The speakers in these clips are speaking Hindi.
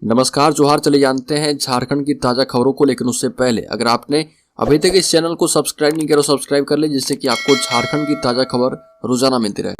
नमस्कार जोहार। चले जानते हैं झारखंड की ताज़ा खबरों को, लेकिन उससे पहले अगर आपने अभी तक इस चैनल को सब्सक्राइब नहीं किया तो सब्सक्राइब कर ले, जिससे कि आपको झारखंड की ताज़ा खबर रोजाना मिलती रहे।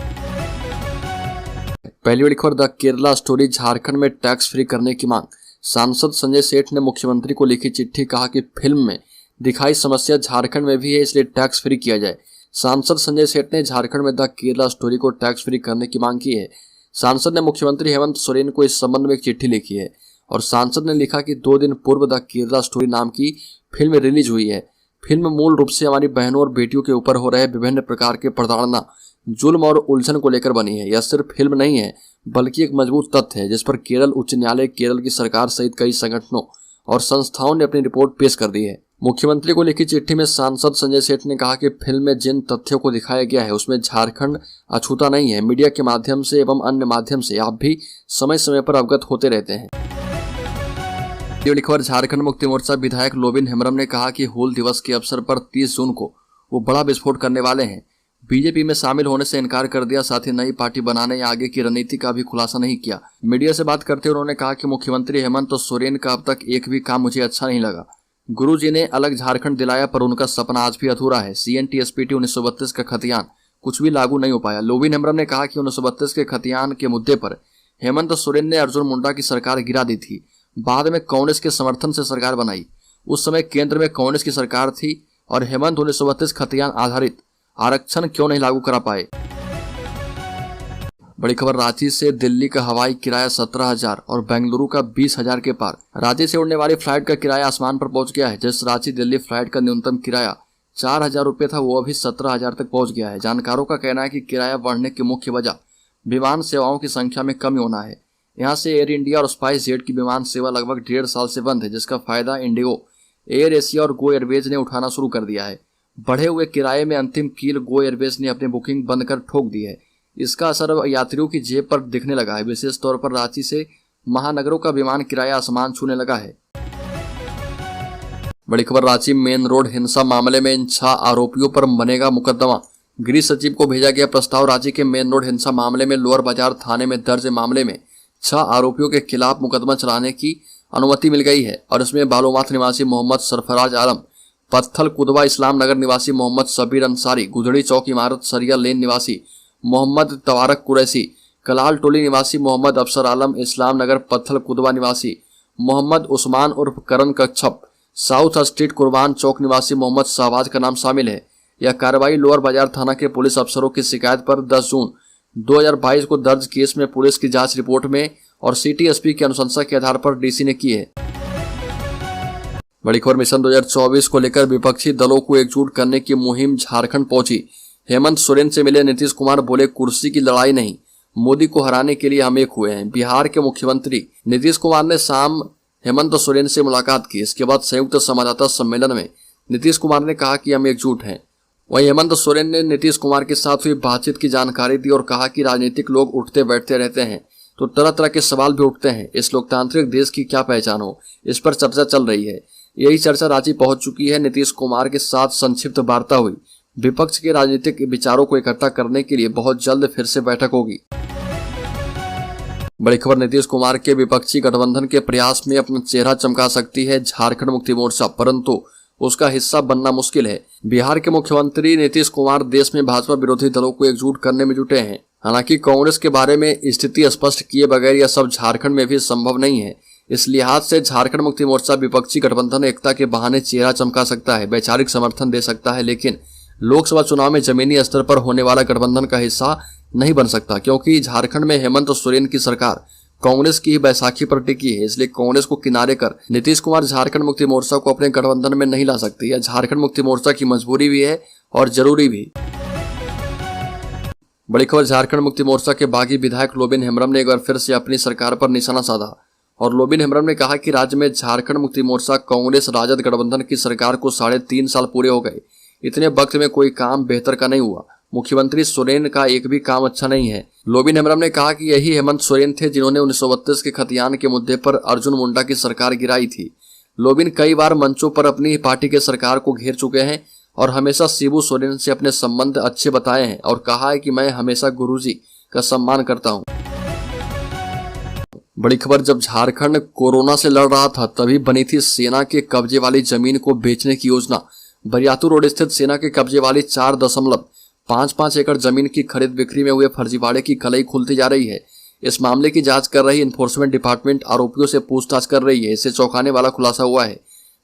पहली बड़ी खबर, द केरला स्टोरी, झारखंड में टैक्स फ्री करने की मांग। सांसद संजय सेठ ने मुख्यमंत्री को लिखी चिट्ठी, कहा कि फिल्म में दिखाई समस्या झारखंड में भी है, इसलिए टैक्स फ्री किया जाए। सांसद संजय सेठ ने झारखंड में द केरला स्टोरी को टैक्स फ्री करने की मांग की है। सांसद ने मुख्यमंत्री हेमंत सोरेन को इस संबंध में एक चिट्ठी लिखी है और सांसद ने लिखा कि 2 दिन पूर्व द केरला स्टोरी नाम की फिल्म रिलीज हुई है। फिल्म मूल रूप से हमारी बहनों और बेटियों के ऊपर हो रहे विभिन्न प्रकार के प्रताड़ना, जुल्म और उलझन को लेकर बनी है। यह सिर्फ फिल्म नहीं है बल्कि एक मजबूत तथ्य है जिस पर केरल उच्च न्यायालय, केरल की सरकार सहित कई संगठनों और संस्थाओं ने अपनी रिपोर्ट पेश कर दी है। मुख्यमंत्री को लिखी चिट्ठी में सांसद संजय सेठ ने कहा कि फिल्म में जिन तथ्यों को दिखाया गया है उसमें झारखंड अछूता नहीं है। मीडिया के माध्यम से एवं अन्य माध्यम से आप भी समय समय पर अवगत होते रहते हैं। खबर, झारखंड मुक्ति मोर्चा विधायक लोबिन हेम्ब्रम ने कहा कि हूल दिवस के अवसर पर 30 जून को वो बड़ा विस्फोट करने वाले हैं। बीजेपी में शामिल होने से इनकार कर दिया, साथ ही नई पार्टी बनाने या आगे की रणनीति का भी खुलासा नहीं किया। मीडिया से बात करते हुए उन्होंने कहा कि मुख्यमंत्री हेमंत सोरेन का अब तक एक भी काम मुझे अच्छा नहीं लगा। गुरुजी ने अलग झारखंड दिलाया पर उनका सपना आज भी अधूरा है। CNTSPT 1932 का खतियान कुछ भी लागू नहीं हो पाया। लोबिन हेम्ब्रम ने कहा कि 1932 के खतियान के मुद्दे पर हेमंत सोरेन ने अर्जुन मुंडा की सरकार गिरा दी थी, बाद में कांग्रेस के समर्थन से सरकार बनाई। उस समय केंद्र में कांग्रेस की सरकार थी और हेमंत 1932 खतियान आधारित आरक्षण क्यों नहीं लागू करा पाए। बड़ी खबर, रांची से दिल्ली का हवाई किराया 17,000 और बेंगलुरु का 20,000 के पार। रांची से उड़ने वाली फ्लाइट का किराया आसमान पर पहुंच गया है। जिस रांची दिल्ली फ्लाइट का न्यूनतम किराया 4,000 रुपये था वो अभी 17,000 तक पहुंच गया है। जानकारों का कहना है कि किराया बढ़ने की मुख्य वजह विमान सेवाओं की संख्या में कमी होना है। यहाँ से एयर इंडिया और स्पाइस जेट की विमान सेवा लगभग 1.5 साल से बंद है, जिसका फायदा इंडिगो, एयर एशिया और गो एयरवेज ने उठाना शुरू कर दिया है। बढ़े हुए किराए में अंतिम कील गो एयरवेज ने अपनी बुकिंग बंद कर ठोक दी है। इसका असर अब यात्रियों की जेब पर दिखने लगा है। विशेष तौर पर रांची से महानगरों का विमान किराया आसमान छूने लगा है। बड़ी खबर, रांची मेन रोड हिंसा मामले में इन 6 आरोपियों पर बनेगा मुकदमा। गृह सचिव को भेजा गया प्रस्ताव। रांची के मेन रोड हिंसा मामले में लोअर बाजार थाने में दर्ज मामले में 6 आरोपियों के खिलाफ मुकदमा चलाने की अनुमति मिल गई है और इसमें बालूमाथ निवासी मोहम्मद सरफराज आलम, पत्थल कुदवा इस्लाम नगर निवासी मोहम्मद सबीर अंसारी, गुदड़ी चौक इमारत सरिया लेन निवासी मोहम्मद तवारक कुरैशी, कलाल टोली निवासी मोहम्मद अफसर आलम, इस्लाम नगर पत्थल कुदवा निवासी मोहम्मद उस्मान उर्फ करण कच्छप, साउथ स्ट्रीट कुर्बान चौक निवासी मोहम्मद शहबाज का नाम शामिल है। यह कार्रवाई लोअर बाजार थाना के पुलिस अफसरों की शिकायत पर 10 जून 2022 को दर्ज केस में पुलिस की जांच रिपोर्ट में और सिटी एसपी की अनुशंसा के आधार पर डीसी ने की है। बड़ी खबर, मिशन 2024 को लेकर विपक्षी दलों को एकजुट करने की मुहिम झारखंड पहुंची। हेमंत सोरेन से मिले नीतीश कुमार, बोले कुर्सी की लड़ाई नहीं, मोदी को हराने के लिए हम एक हुए हैं। बिहार के मुख्यमंत्री नीतीश कुमार ने शाम हेमंत सोरेन से मुलाकात की। इसके बाद संयुक्त संवाददाता सम्मेलन में नीतीश कुमार ने कहा कि हम एकजुट हैं। वहीं हेमंत सोरेन ने नीतीश कुमार के साथ हुई बातचीत की जानकारी दी और कहा कि राजनीतिक लोग उठते बैठते रहते हैं तो तरह तरह के सवाल भी उठते हैं। इस लोकतांत्रिक देश की क्या पहचान हो, इस पर चर्चा चल रही है। यही चर्चा रांची पहुंच चुकी है। नीतीश कुमार के साथ संक्षिप्त वार्ता हुई। विपक्ष के राजनीतिक विचारों को इकट्ठा करने के लिए बहुत जल्द फिर से बैठक होगी। बड़ी खबर, नीतीश कुमार के विपक्षी गठबंधन के प्रयास में अपना चेहरा चमका सकती है झारखंड मुक्ति मोर्चा, परंतु उसका हिस्सा बनना मुश्किल है। बिहार के मुख्यमंत्री नीतीश कुमार देश में भाजपा विरोधी दलों को एकजुट करने में जुटे हैं। हालांकि कांग्रेस के बारे में स्थिति स्पष्ट किए बगैर यह सब झारखंड में भी संभव नहीं है। इस लिहाज से झारखंड मुक्ति मोर्चा विपक्षी गठबंधन एकता के बहाने चेहरा चमका सकता है, वैचारिक समर्थन दे सकता है, लेकिन लोकसभा चुनाव में जमीनी स्तर पर होने वाला गठबंधन का हिस्सा नहीं बन सकता, क्योंकि झारखंड में हेमंत सोरेन की सरकार कांग्रेस की ही बैसाखी पर टिकी है। इसलिए कांग्रेस को किनारे कर नीतीश कुमार झारखंड मुक्ति मोर्चा को अपने गठबंधन में नहीं ला सकते। यह झारखंड मुक्ति मोर्चा की मजबूरी भी है और जरूरी भी। बड़ी खबर, झारखंड मुक्ति मोर्चा के बागी विधायक लोबिन हेम्ब्रम ने एक बार फिर से अपनी सरकार पर निशाना साधा और लोबिन हेम्ब्रम ने कहा कि राज्य में झारखंड मुक्ति मोर्चा कांग्रेस राजद गठबंधन की सरकार को 3.5 साल पूरे हो गए। इतने वक्त में कोई काम बेहतर का नहीं हुआ। मुख्यमंत्री सोरेन का एक भी काम अच्छा नहीं है। लोबिन हेम्ब्रम ने कहा कि यही हेमंत सोरेन थे जिन्होंने 1932 के खतियान के मुद्दे पर अर्जुन मुंडा की सरकार गिराई थी। लोबिन कई बार मंचों पर अपनी पार्टी के सरकार को घेर चुके हैं और हमेशा शिबू सोरेन से अपने संबंध अच्छे बताए हैं और कहा है कि मैं हमेशा गुरुजी का सम्मान करता हूं। बड़ी खबर, जब झारखंड कोरोना से लड़ रहा था तभी बनी थी सेना के कब्जे वाली जमीन को बेचने की योजना। बरियातू रोड स्थित सेना के कब्जे वाली 4.55 एकड़ जमीन की खरीद बिक्री में हुए फर्जीवाड़े की कलई खुलती जा रही है। इस मामले की जांच कर रही इन्फोर्समेंट डिपार्टमेंट आरोपियों से पूछताछ कर रही है। इससे चौंकाने वाला खुलासा हुआ है।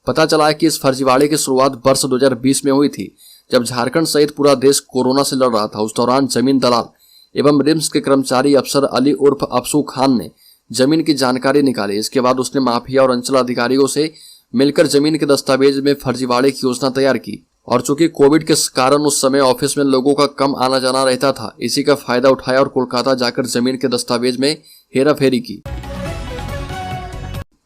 पता चला है कि इस फर्जीवाड़े की शुरुआत वर्ष 2020 में हुई थी, जब झारखंड सहित पूरा देश कोरोना से लड़ रहा था। उस दौरान जमीन दलाल एवं रिम्स के कर्मचारी अफसर अली उर्फ अफसू खान ने जमीन की जानकारी निकाली। इसके बाद उसने माफिया और अंचल अधिकारियों से मिलकर जमीन के दस्तावेज में फर्जीवाड़े की योजना तैयार की। और चूंकि कोविड के कारण उस समय ऑफिस में लोगों का कम आना जाना रहता था, इसी का फायदा उठाया और कोलकाता जाकर जमीन के दस्तावेज में हेराफेरी की।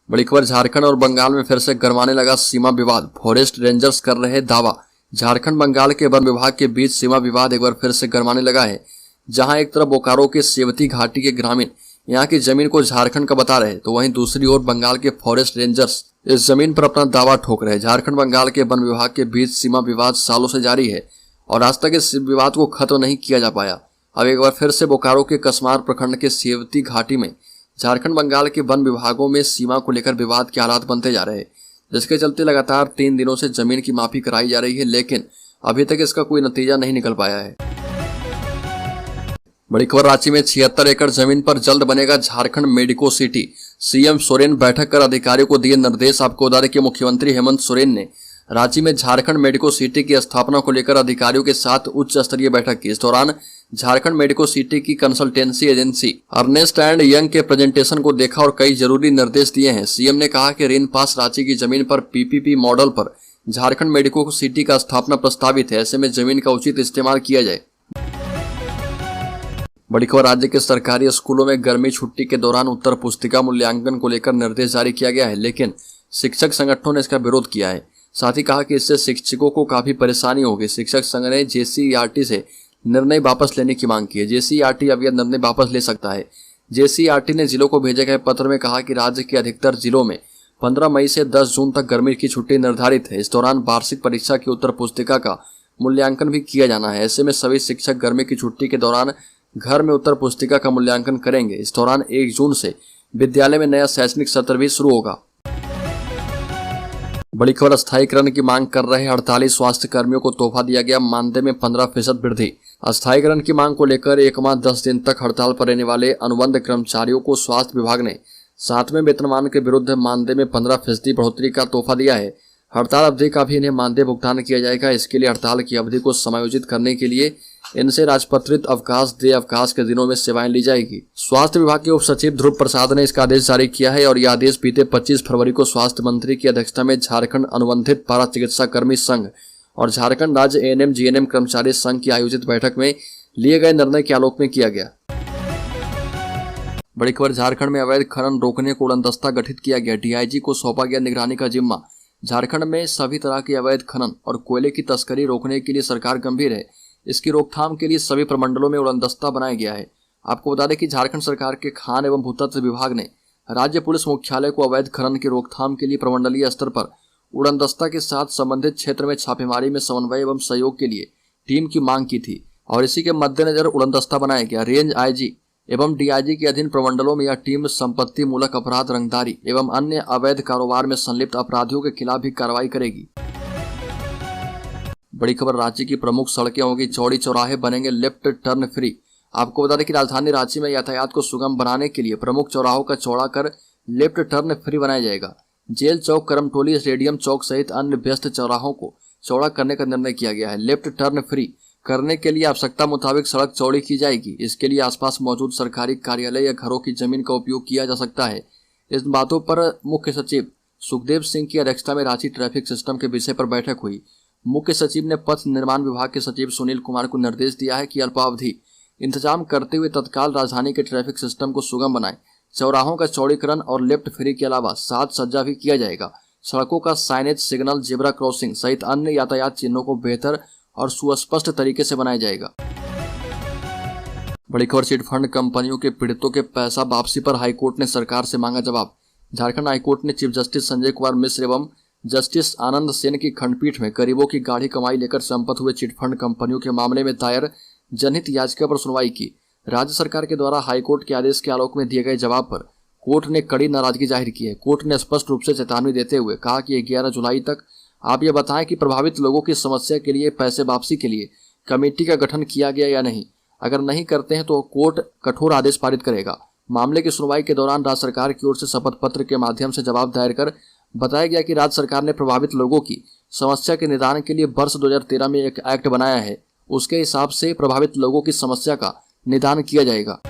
बड़ी खबर, झारखंड और बंगाल में फिर से गरमाने लगा सीमा विवाद। फॉरेस्ट रेंजर्स कर रहे दावा। झारखंड बंगाल के वन विभाग के बीच सीमा विवाद एक बार फिर से गरमाने लगा है। जहां एक तरफ बोकारो के सेवती घाटी के ग्रामीण यहाँ की जमीन को झारखंड का बता रहे, तो वहीं दूसरी ओर बंगाल के फॉरेस्ट रेंजर्स इस जमीन पर अपना दावा ठोक रहे। झारखंड बंगाल के वन विभाग के बीच सीमा विवाद सालों से जारी है और आज तक इस विवाद को खत्म नहीं किया जा पाया। अब एक बार फिर से बोकारो के कसमार प्रखंड के सेवती घाटी में झारखंड बंगाल के वन विभागों में सीमा को लेकर विवाद के हालात बनते जा रहे हैं, जिसके चलते लगातार 3 दिनों से जमीन की माफी कराई जा रही है, लेकिन अभी तक इसका कोई नतीजा नहीं निकल पाया है। बड़ी खबर, रांची में 76 एकड़ जमीन पर जल्द बनेगा Jharkhand medico city. CM Soren बैठक कर अधिकारियों को दिए निर्देश। आपको बता दें कि मुख्यमंत्री हेमंत सोरेन ने रांची में झारखंड मेडिको सिटी की स्थापना को लेकर अधिकारियों के साथ उच्च स्तरीय बैठक की। इस दौरान झारखंड मेडिको सिटी की consultancy agency Ernst and Young के प्रेजेंटेशन को देखा और कई जरूरी निर्देश दिए हैं। सीएम ने कहा कि रेन पास रांची की जमीन पर पीपीपी मॉडल पर झारखंड मेडिको सिटी का स्थापना प्रस्तावित है। ऐसे में जमीन का उचित इस्तेमाल किया जाए। बड़ी खबर, राज्य के सरकारी स्कूलों में गर्मी छुट्टी के दौरान उत्तर पुस्तिका मूल्यांकन को लेकर निर्देश जारी किया गया है, लेकिन शिक्षक संगठनों ने इसका विरोध किया है। साथ ही कहा कि इससे शिक्षकों को काफी परेशानी होगी। शिक्षक संघ ने जेसीईआरटी से निर्णय वापस लेने की मांग की है। जेसीईआरटी अब यह निर्णय वापस ले सकता है। जेसीईआरटी ने जिलों को भेजे गए पत्र में कहा कि राज्य के अधिकतर जिलों में 15 मई से 10 जून तक गर्मी की छुट्टी निर्धारित है। इस दौरान वार्षिक परीक्षा की उत्तर पुस्तिका का मूल्यांकन भी किया जाना है। ऐसे में सभी शिक्षक गर्मी की छुट्टी के दौरान घर में उत्तर पुस्तिका का मूल्यांकन करेंगे। इस दौरान 1 जून से विद्यालय में नया शैक्षणिक सत्र भी शुरू होगा। बड़ी खबर, अस्थायीकरण की मांग कर रहे 48 स्वास्थ्य कर्मियों को तोहफा दिया गया। मानदेय में 15% वृद्धि। अस्थायीकरण की मांग को लेकर 1 माह 10 दिन तक हड़ताल पर रहने वाले अनुबंध कर्मचारियों को स्वास्थ्य विभाग ने 7वें वेतनमान के विरुद्ध मानदेय में 15% बढ़ोतरी का तोहफा दिया है। हड़ताल अवधि का भी इन्हें मानदेय भुगतान किया जाएगा। इसके लिए हड़ताल की अवधि को समायोजित करने के लिए इनसे राजपत्रित अवकाश देय अवकाश के दिनों में सेवाएं ली जाएगी। स्वास्थ्य विभाग के उप सचिव ध्रुव प्रसाद ने इसका आदेश जारी किया है और यह आदेश बीते 25 फरवरी को स्वास्थ्य मंत्री की अध्यक्षता में झारखंड अनुबंधित पारा चिकित्सा कर्मी संघ और झारखंड राज्य एएनएम जीएनएम कर्मचारी संघ की आयोजित बैठक में लिए गए निर्णय के आलोक में किया गया। बड़ी खबर, झारखंड में अवैध खनन रोकने को उड़नदस्ता गठित किया गया। डीआईजी को सौंपा गया निगरानी का जिम्मा। झारखंड में सभी तरह के अवैध खनन और कोयले की तस्करी रोकने के लिए सरकार गंभीर है। इसकी रोकथाम के लिए सभी प्रमंडलों में उड़नदस्ता बनाया गया है। आपको बता दें कि झारखंड सरकार के खान एवं भूतत्व विभाग ने राज्य पुलिस मुख्यालय को अवैध खनन की रोकथाम के लिए प्रमंडलीय स्तर पर उड़नदस्ता के साथ संबंधित क्षेत्र में छापेमारी में समन्वय एवं सहयोग के लिए टीम की मांग की थी और इसी के मद्देनजर उड़नदस्ता बनाया गया। रेंज आईजी एवं डीआईजी के अधीन प्रमंडलों में यह टीम संपत्ति मूलक अपराध, रंगदारी एवं अन्य अवैध कारोबार में संलिप्त अपराधियों के खिलाफ भी कार्रवाई करेगी। बड़ी खबर, रांची की प्रमुख सड़कें होंगी चौड़ी, चौराहे बनेंगे लेफ्ट टर्न फ्री। आपको बता दें कि राजधानी रांची में यातायात को सुगम बनाने के लिए प्रमुख चौराहों का चौड़ा कर लेफ्ट टर्न फ्री बनाया जाएगा। जेल चौक, करमटोली, स्टेडियम चौक सहित अन्य व्यस्त चौराहों को चौड़ा करने का निर्णय किया गया है। लेफ्ट टर्न फ्री करने के लिए आवश्यकता मुताबिक सड़क चौड़ी की जाएगी। इसके लिए आसपास मौजूद सरकारी कार्यालय या घरों की जमीन का उपयोग किया जा सकता है। इस बातों पर मुख्य सचिव सुखदेव सिंह की अध्यक्षता में रांची ट्रैफिक सिस्टम के विषय पर बैठक हुई। मुख्य सचिव ने पथ निर्माण विभाग के सचिव सुनील कुमार को निर्देश दिया है कि अल्पावधि इंतजाम करते हुए तत्काल राजधानी के ट्रैफिक सिस्टम को सुगम बनाएं। चौराहों का चौड़ीकरण और लेफ्ट फ्री के अलावा साज सज्जा भी किया जाएगा। सड़कों का साइनेज, सिग्नल, जेब्रा क्रॉसिंग सहित अन्य यातायात चिन्हों को बेहतर और सुस्पष्ट तरीके से बनाया जाएगा। बड़ी खबर, चिटफंड कंपनियों के पीड़ितों के पैसा वापसी पर हाईकोर्ट ने सरकार से मांगा जवाब। झारखंड हाईकोर्ट ने चीफ जस्टिस संजय कुमार मिश्र एवं जस्टिस आनंद सेन की खंडपीठ में गरीबों की गाढ़ी कमाई लेकर संपन्न हुए चिटफंड कंपनियों के मामले में दायर जनहित याचिका पर सुनवाई की। राज्य सरकार के द्वारा हाईकोर्ट के आदेश के आलोक में दिए गए जवाब पर कोर्ट ने कड़ी नाराजगी जाहिर की है। कोर्ट ने स्पष्ट रूप से चेतावनी देते हुए कहा कि 11 जुलाई तक आप ये बताएं कि प्रभावित लोगों की समस्या के लिए पैसे वापसी के लिए कमेटी का गठन किया गया या नहीं। अगर नहीं करते हैं तो कोर्ट कठोर आदेश पारित करेगा। मामले की सुनवाई के दौरान राज्य सरकार की ओर से शपथ पत्र के माध्यम से जवाब दायर कर बताया गया कि राज्य सरकार ने प्रभावित लोगों की समस्या के निदान के लिए वर्ष 2013 में एक एक्ट बनाया है। उसके हिसाब से प्रभावित लोगों की समस्या का निदान किया जाएगा।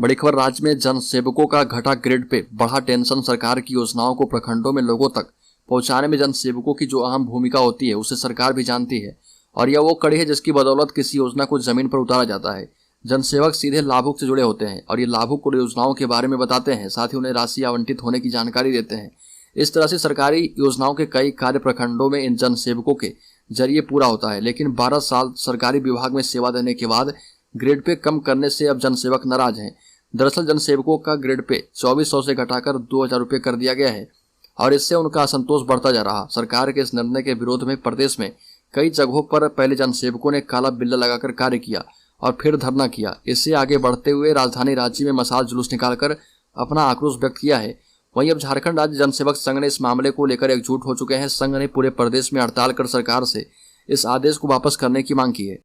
बड़ी खबर, राज्य में जन सेवकों का घटा ग्रेड पे बढ़ा टेंशन। सरकार की योजनाओं को प्रखंडों में लोगों तक पहुंचाने में जन सेवकों की जो अहम भूमिका होती है उसे सरकार भी जानती है और यह वो कड़ी है जिसकी बदौलत किसी योजना को जमीन पर उतारा जाता है। जनसेवक सीधे लाभुक से जुड़े होते हैं और ये लाभुक को योजनाओं के बारे में बताते हैं, साथ ही उन्हें राशि आवंटित होने की जानकारी देते हैं। इस तरह से सरकारी योजनाओं के कई कार्य प्रखंडों में इन जनसेवकों के जरिए पूरा होता है। लेकिन 12 साल सरकारी विभाग में सेवा देने के बाद ग्रेड पे कम करने से अब जनसेवक नाराज हैं। दरअसल जनसेवकों का ग्रेड पे 2400 से घटाकर 2000 रुपये कर दिया गया है और इससे उनका असंतोष बढ़ता जा रहा। सरकार के इस निर्णय के विरोध में प्रदेश में कई जगहों पर पहले जनसेवकों ने काला बिल्ला लगाकर कार्य किया और फिर धरना किया। इससे आगे बढ़ते हुए राजधानी रांची में मशाल जुलूस निकालकर अपना आक्रोश व्यक्त किया है। वहीं अब झारखंड राज्य जनसेवक संघ ने इस मामले को लेकर एकजुट हो चुके हैं। संघ ने पूरे प्रदेश में हड़ताल कर सरकार से इस आदेश को वापस करने की मांग की है।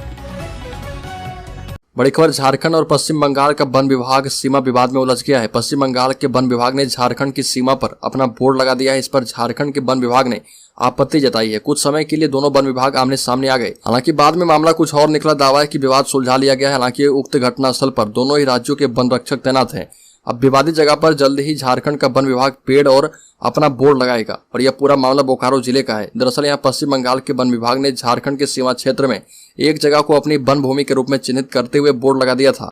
बड़ी खबर, झारखंड और पश्चिम बंगाल का वन विभाग सीमा विवाद में उलझ गया है। पश्चिम बंगाल के वन विभाग ने झारखंड की सीमा पर अपना बोर्ड लगा दिया है। इस पर झारखंड के वन विभाग ने आपत्ति जताई है। कुछ समय के लिए दोनों वन विभाग आमने सामने आ गए। हालांकि बाद में मामला कुछ और निकला। दावा है कि विवाद सुलझा लिया गया है। हालांकि उक्त घटनास्थल पर दोनों ही राज्यों के वन रक्षक तैनात हैं। अब विवादित जगह पर जल्द ही झारखंड का वन विभाग पेड़ और अपना बोर्ड लगाएगा और यह पूरा मामला बोकारो जिले का है। दरअसल यहाँ पश्चिम बंगाल के वन विभाग ने झारखंड के सीमा क्षेत्र में एक जगह को अपनी वन भूमि के रूप में चिन्हित करते हुए बोर्ड लगा दिया था।